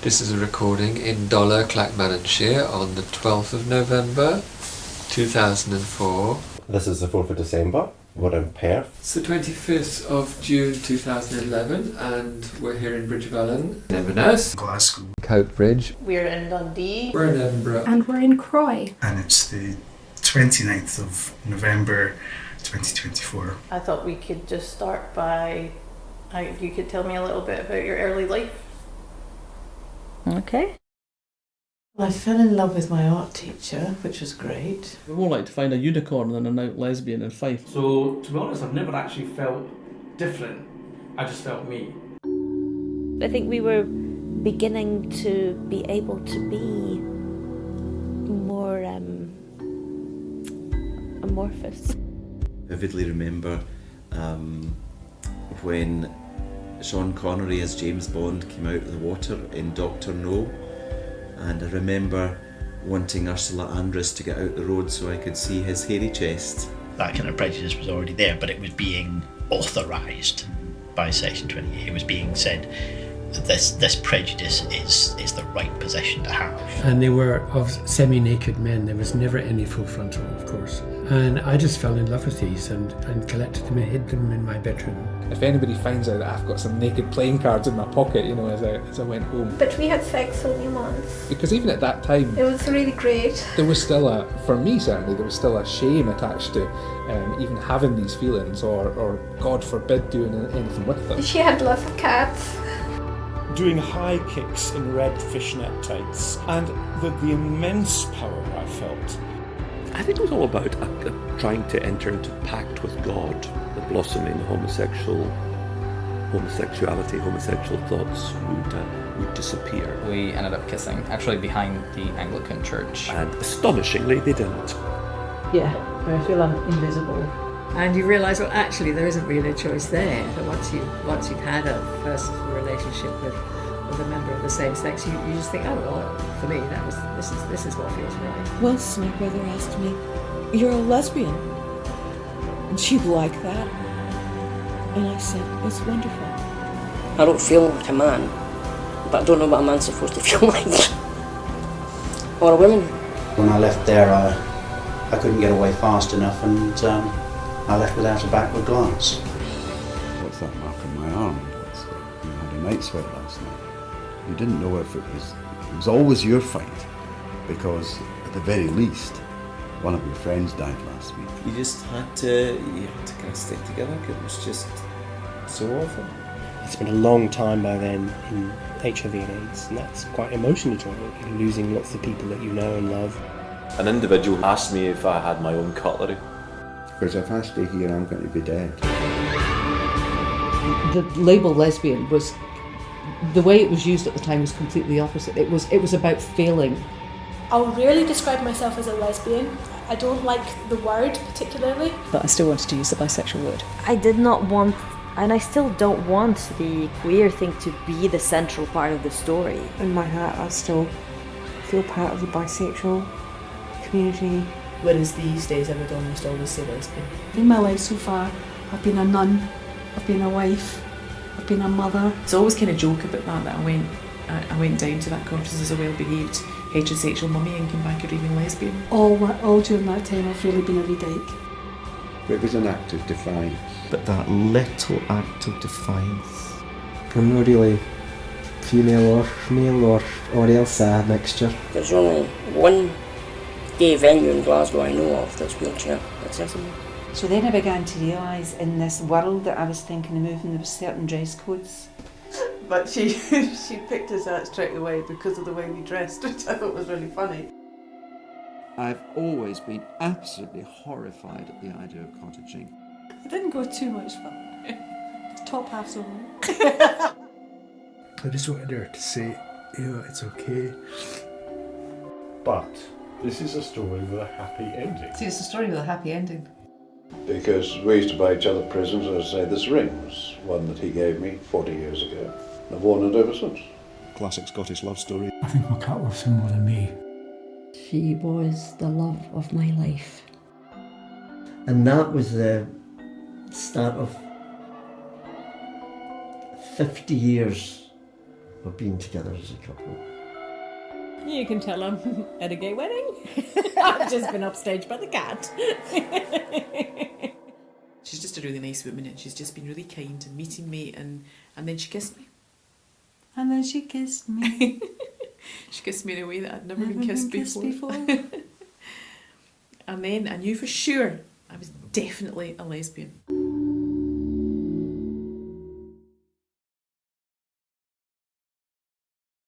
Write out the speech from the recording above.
This is a recording in Dollar, Clackmannanshire on the 12th of November 2004. This is the 4th of December. We're in Perth. It's the 25th of June 2011 and we're here in Bridge of Ellen, Inverness, Glasgow, Coatbridge. We're in Dundee. We're in Edinburgh. And we're in Croy. and it's the 29th of November 2024. I thought we could just start by, you could tell me a little bit about your early life. Okay. I fell in love with my art teacher, which was great. We're more like to find a unicorn than an out lesbian in Fife. So, to be honest, I've never actually felt different. I just felt me. I think we were beginning to be able to be more amorphous. Vividly remember when Sean Connery as James Bond came out of the water in Dr. No, and I remember wanting Ursula Andress to get out the road so I could see his hairy chest. That kind of prejudice was already there, but it was being authorised by Section 28. It was being said this prejudice is the right position to have. And they were of semi-naked men. There was never any full frontal, of course. And I just fell in love with these and collected them and hid them in my bedroom. If anybody finds out that I've got some naked playing cards in my pocket, as I went home. But we had sex only once. Because even at that time, It was really great. there was still for me certainly, there was still a shame attached to even having these feelings or God forbid doing anything with them. She had lots of cats. Doing high kicks in red fishnet tights, and the immense power I felt. I think it was all about trying to enter into pact with God. The blossoming homosexuality, homosexual thoughts would disappear. We ended up kissing, actually behind the Anglican church. And astonishingly, they didn't. Yeah, I feel I'm invisible. And you realise, well, actually, there isn't really a choice there. That once you've had a first relationship with a member of the same sex, you just think, oh well, for me, this is what feels right. Once my brother asked me, "You're a lesbian? Do you like that?" And I said, "It's wonderful." I don't feel like a man, but I don't know what a man's supposed to feel like. Or a woman. When I left there, I couldn't get away fast enough, and I left without a backward glance. What's that mark on my arm? You had a night sweat last night. You didn't know if it was always your fight, because at the very least, one of your friends died last week. You just had to kind of stick together because it was just so awful. It's been a long time by then in HIV and AIDS, and that's quite emotionally draining. You're losing lots of people that you know and love. An individual asked me if I had my own cutlery. Because if I stay here, I'm going to be dead. The label lesbian was, the way it was used at the time was completely opposite. It was about failing. I'll rarely describe myself as a lesbian. I don't like the word particularly. But I still wanted to use the bisexual word. I did not want, and I still don't want, the queer thing to be the central part of the story. In my heart, I still feel part of the bisexual community. Whereas these days I would almost always say lesbian. In my life so far, I've been a nun, I've been a wife, I've been a mother. It's always kind of joke about that I went down to that conscious as a well-behaved heterosexual mummy and came back a raving lesbian. All during that time I've really been a wee dyke. It was an act of defiance. But that little act of defiance. I'm not really female or male or else a mixture. There's only one gay venue in Glasgow I know of that's wheelchair accessible. So then I began to realise in this world that I was thinking of moving, there were certain dress codes. But she picked us out straight away because of the way we dressed, which I thought was really funny. I've always been absolutely horrified at the idea of cottaging. I didn't go too much further. Top half's over. I just wanted her to say, it's okay. But this is a story with a happy ending. See, it's a story with a happy ending. Because we used to buy each other presents, as I say, this ring was one that he gave me 40 years ago. I've worn it ever since. Classic Scottish love story. I think my cat loves him more than me. She was the love of my life. And that was the start of 50 years of being together as a couple. You can tell I'm at a gay wedding. I've just been upstaged by the cat. She's just a really nice woman, and she's just been really kind and meeting me, and then she kissed me. And then she kissed me. She kissed me in a way that I'd never been kissed before. And then I knew for sure I was definitely a lesbian.